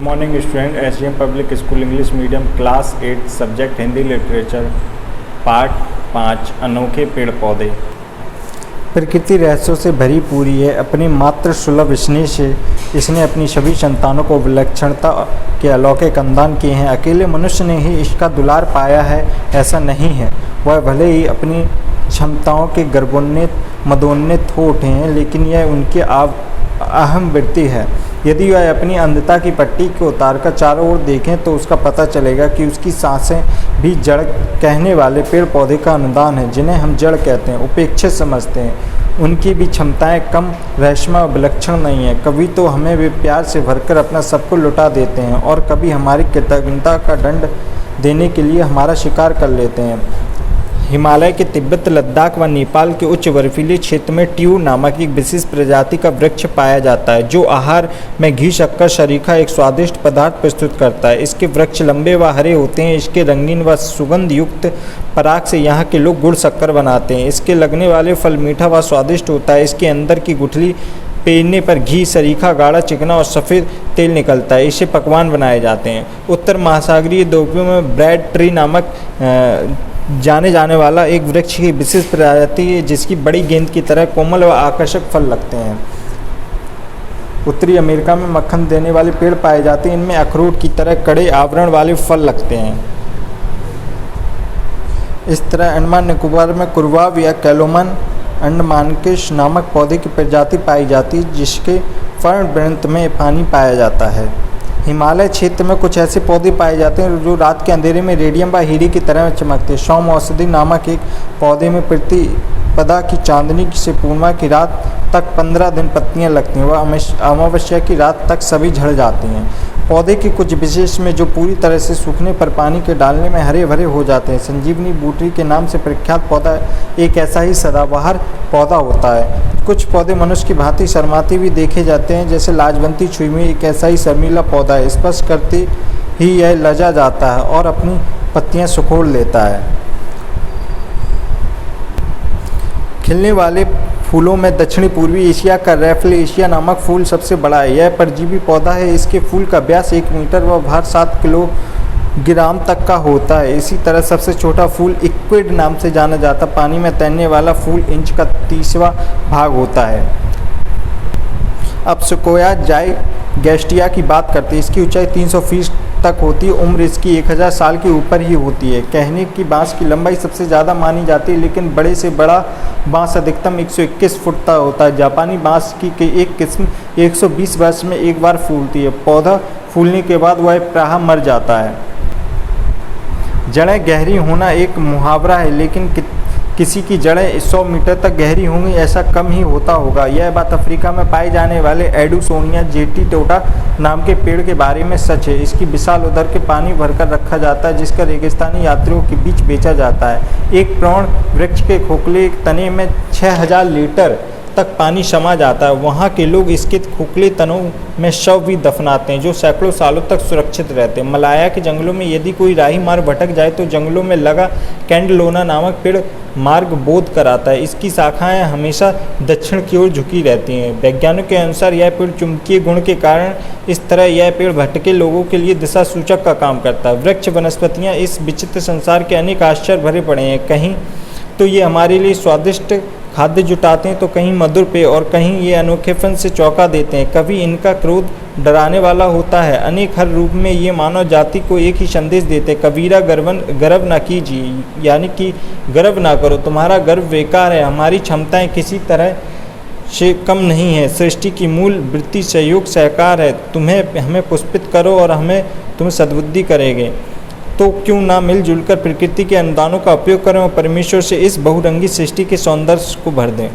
Good morning student. SGM public school English medium class 8 subject Hindi literature part 5 अनोखे पेड़ पौधे। प्रकृति रहस्यों से भरी पूरी है। अपनी मात्र सुलभ स्नेह से इसने अपनी सभी संतानों को विलक्षणता के अलौकिक अंदान किए हैं। अकेले मनुष्य ने ही इसका दुलार पाया है ऐसा नहीं है। वह भले ही अपनी क्षमताओं के गर्भोन्नत मदोन्नत हो उठे हैं, लेकिन यह उनकी अहम वृत्ति है। यदि वह अपनी अंधता की पट्टी को उतारकर चारों ओर देखें तो उसका पता चलेगा कि उसकी सांसें भी जड़ कहने वाले पेड़ पौधे का अनुदान है, जिन्हें हम जड़ कहते हैं, उपेक्षित समझते हैं। उनकी भी क्षमताएं कम रहस्यमय और विलक्षण नहीं है। कभी तो हमें वे प्यार से भरकर अपना सब कुछ लुटा देते हैं और कभी हमारी कृतज्ञता का दंड देने के लिए हमारा शिकार कर लेते हैं। हिमालय के तिब्बत, लद्दाख व नेपाल के उच्च बर्फीले क्षेत्र में ट्यूर नामक एक विशेष प्रजाति का वृक्ष पाया जाता है, जो आहार में घी, शक्कर, शरीखा एक स्वादिष्ट पदार्थ प्रस्तुत करता है। इसके वृक्ष लंबे व हरे होते हैं। इसके रंगीन व सुगंध युक्त पराग से यहाँ के लोग गुड़ शक्कर बनाते हैं। इसके लगने वाले फल मीठा व स्वादिष्ट होता है। इसके अंदर की गुठली पेरने पर घी, शरीखा, गाढ़ा, चिकना और सफ़ेद तेल निकलता है। इससे पकवान बनाए जाते हैं। उत्तर महासागरीय द्वीपों में ब्रेड ट्री नामक जाने जाने वाला एक वृक्ष की विशेष प्रजाति है, जिसकी बड़ी गेंद की तरह कोमल व आकर्षक फल लगते हैं। उत्तरी अमेरिका में मक्खन देने वाले पेड़ पाए जाते हैं। इनमें अखरोट की तरह कड़े आवरण वाले फल लगते हैं। इस तरह अंडमान निकोबार में कुरवाव या कैलोमन अंडमानकिश नामक पौधे की प्रजाति पाई जाती है, जिसके पर्णवृंत में पानी पाया जाता है। हिमालय क्षेत्र में कुछ ऐसे पौधे पाए जाते हैं जो रात के अंधेरे में रेडियम व हीरे की तरह चमकते हैं। सौम औषधि नामक एक पौधे में प्रतिपदा की चांदनी से पूर्णिमा की रात तक 15 दिन पत्तियां लगती हैं। वह अमावस्या की रात तक सभी झड़ जाती हैं। पौधे के कुछ विशेष में जो पूरी तरह से सूखने पर पानी के डालने में हरे भरे हो जाते हैं। संजीवनी बूटी के नाम से प्रख्यात पौधा एक ऐसा ही सदाबहार पौधा होता है। कुछ पौधे मनुष्य की भांति शर्माते भी देखे जाते हैं, जैसे लाजवंती छुईमी एक ऐसा ही शर्मीला पौधा है। स्पर्श करते ही यह लजा जाता है और अपनी पत्तियां सुखोड़ लेता है। खिलने वाले फूलों में दक्षिणी पूर्वी एशिया का रैफलेशिया नामक फूल सबसे बड़ा है। यह परजीवी पौधा है। इसके फूल का व्यास 1 मीटर व भार 7 किलोग्राम तक का होता है। इसी तरह सबसे छोटा फूल इक्विड नाम से जाना जाता है। पानी में तैरने वाला फूल इंच का 30वां भाग होता है। अब सिकोया जाइगेस्टिया की बात करते हैं। इसकी ऊंचाई 300 फीट तक होती है। उम्र इसकी 1000 साल के ऊपर ही होती है। कहने की बांस की लंबाई सबसे ज़्यादा मानी जाती है, लेकिन बड़े से बड़ा बांस अधिकतम 121 फुट तक होता है। जापानी बांस की एक किस्म 120 वर्ष में एक बार फूलती है। पौधा फूलने के बाद वह प्रायः मर जाता है। जड़ें गहरी होना एक मुहावरा है, लेकिन किसी की जड़ें 100 मीटर तक गहरी होंगी ऐसा कम ही होता होगा। यह बात अफ्रीका में पाए जाने वाले एडुसोनिया जेटिटोटा नाम के पेड़ के बारे में सच है। इसकी विशाल उदर के पानी भरकर रखा जाता है, जिसका रेगिस्तानी यात्रियों के बीच बेचा जाता है। एक प्रौढ़ वृक्ष के खोखले तने में 6000 लीटर तक पानी समा जाता है। वहाँ के लोग इसके खोखले तनों में शव भी दफनाते हैं, जो सैकड़ों सालों तक सुरक्षित रहते हैं। मलाया के जंगलों में यदि कोई राही मार्ग भटक जाए तो जंगलों में लगा कैंडलोना नामक पेड़ मार्ग बोध कराता है। इसकी शाखाएं हमेशा दक्षिण की ओर झुकी रहती हैं। वैज्ञानिकों के अनुसार यह पेड़ चुंबकीय गुण के कारण इस तरह यह पेड़ भटके लोगों के लिए दिशा सूचक का काम करता है। वृक्ष वनस्पतियाँ इस विचित्र संसार के अनेक आश्चर्य भरे पड़े हैं। कहीं तो ये हमारे लिए स्वादिष्ट खाद्य जुटाते हैं, तो कहीं मधुर पेय और कहीं ये अनोखेपन से चौंका देते हैं। कभी इनका क्रोध डराने वाला होता है। अनेक हर रूप में ये मानव जाति को एक ही संदेश देते हैं, कबीरा गर्व ना कीजिए, यानी कि गर्व ना करो, तुम्हारा गर्व बेकार है। हमारी क्षमताएं किसी तरह से कम नहीं है। सृष्टि की मूल वृत्ति सहयोग सहकार है। हमें पुष्पित करो और हमें तुम्हें सद्बुद्धि करेंगे। तो क्यों ना मिलजुल कर प्रकृति के अनुदानों का उपयोग करें और परमेश्वर से इस बहुरंगी सृष्टि के सौंदर्य को भर दें।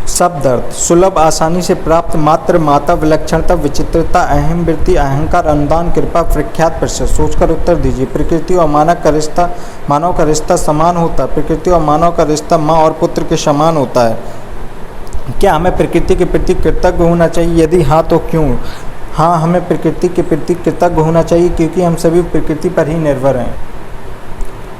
शब्द अर्थ: सुलभ, आसानी से प्राप्त, मात्र, माता, विलक्षणता, विचित्रता, अहम वृत्ति, अहंकार, अनुदान, कृपा, प्रख्यात, प्रशस्त। सोचकर उत्तर दीजिए। प्रकृति और मानव का रिश्ता समान होता है। प्रकृति और मानव का रिश्ता माँ और पुत्र के समान होता है। क्या हमें प्रकृति के प्रति कृतज्ञ होना चाहिए? यदि हाँ तो क्यों? हाँ, हमें प्रकृति के प्रति कृतज्ञ होना चाहिए, क्योंकि हम सभी प्रकृति पर ही निर्भर हैं।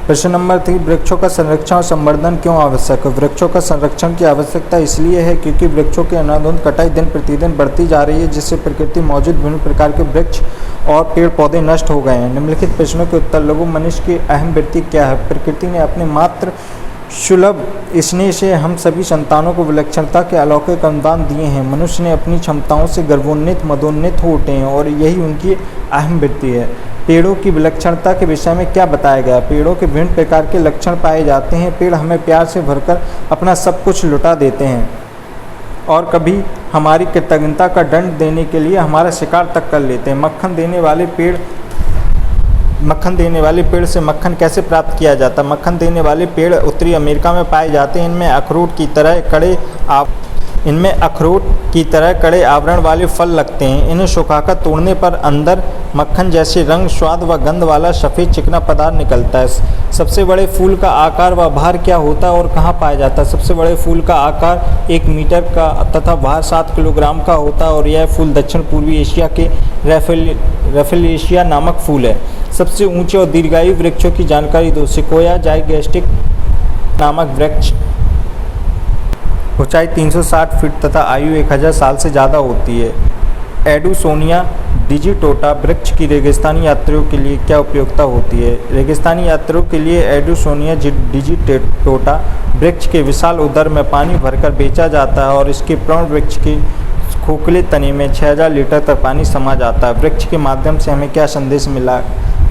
प्रश्न नंबर 3, वृक्षों का संरक्षण और संवर्धन क्यों आवश्यक है? वृक्षों का संरक्षण की आवश्यकता इसलिए है क्योंकि वृक्षों की अंधाधुंध कटाई दिन प्रतिदिन बढ़ती जा रही है, जिससे प्रकृति मौजूद विभिन्न प्रकार के वृक्ष और पेड़ पौधे नष्ट हो गए हैं। निम्नलिखित प्रश्नों के उत्तर लोगों। मनुष्य की अहम वृत्ति क्या है? प्रकृति ने अपने मात्र सुलभ स्नेह से हम सभी संतानों को विलक्षणता के अलौकिक अनुदान दिए हैं। मनुष्य ने अपनी क्षमताओं से गर्वोन्नत मदोन्नत हो उठे हैं और यही उनकी अहम वृत्ति है। पेड़ों की विलक्षणता के विषय में क्या बताया गया? पेड़ों के विभिन्न प्रकार के लक्षण पाए जाते हैं। पेड़ हमें प्यार से भरकर अपना सब कुछ लुटा देते हैं और कभी हमारी कृतज्ञता का दंड देने के लिए हमारा शिकार तक कर लेते हैं। मक्खन देने वाले पेड़ से मक्खन कैसे प्राप्त किया जाता है? मक्खन देने वाले पेड़ उत्तरी अमेरिका में पाए जाते हैं। इनमें अखरोट की तरह कड़े आवरण वाले फल लगते हैं। इन्हें सुखाकर तोड़ने पर अंदर मक्खन जैसे रंग, स्वाद व गंध वाला सफ़ेद चिकना पदार्थ निकलता है। सबसे बड़े फूल का आकार व भार क्या होता है और कहाँ पाया जाता है? सबसे बड़े फूल का आकार 1 मीटर का तथा भार 7 किलोग्राम का होता है और यह फूल दक्षिण पूर्वी एशिया के रेफेलेशिया नामक फूल है। सबसे ऊंचे और दीर्घायु वृक्षों की जानकारी दो। सिकोया जाइगैस्टिक नामक वृक्ष ऊंचाई 360 फीट तथा आयु 1000 साल से ज़्यादा होती है। एडुसोनिया डिजिटोटा वृक्ष की रेगिस्तानी यात्रियों के लिए क्या उपयोगिता होती है? रेगिस्तानी यात्रियों के लिए एडुसोनिया डिजिटोटा वृक्ष के विशाल उदर में पानी भरकर बेचा जाता है और इसके प्रौढ़ वृक्ष के खोखले तने में 6000 लीटर तक पानी समा जाता है। वृक्ष के माध्यम से हमें क्या संदेश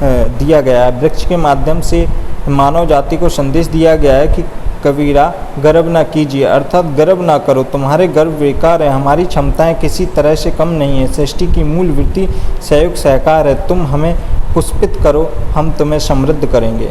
दिया गया है? वृक्ष के माध्यम से मानव जाति को संदेश दिया गया है कि कबीरा गर्व ना कीजिए, अर्थात गर्व ना करो, तुम्हारे गर्व बेकार है। हमारी क्षमताएं किसी तरह से कम नहीं है। सृष्टि की मूल वृत्ति सहयोग सहकार है। तुम हमें पुष्पित करो, हम तुम्हें समृद्ध करेंगे।